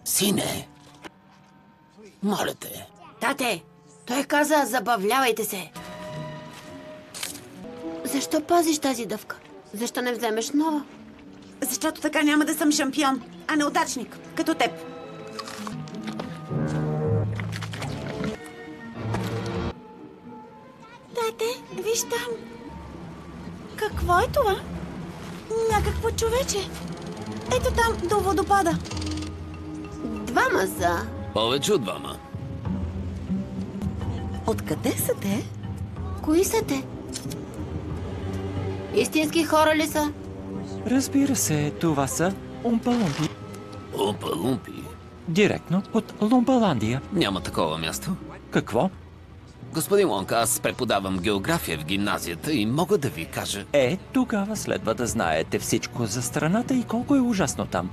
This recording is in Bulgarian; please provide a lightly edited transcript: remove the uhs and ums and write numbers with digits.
Сине, моля те. Тате, той каза, забавлявайте се. Защо пазиш тази дъвка? Защо не вземеш нова? Защото така няма да съм шампион, а неудачник, като теб. Тате, виж там. Какво е това? Някакво човече. Ето там, до водопада. Двама са. Повече от двама. Откъде са те? Кои са те? Истински хора ли са? Разбира се, това са Умпалумпи. Умпа-лумпи. Директно от Лумпаландия. Няма такова място. Какво? Господин Лонг, аз преподавам география в гимназията и мога да ви кажа... Тогава следва да знаете всичко за страната и колко е ужасно там.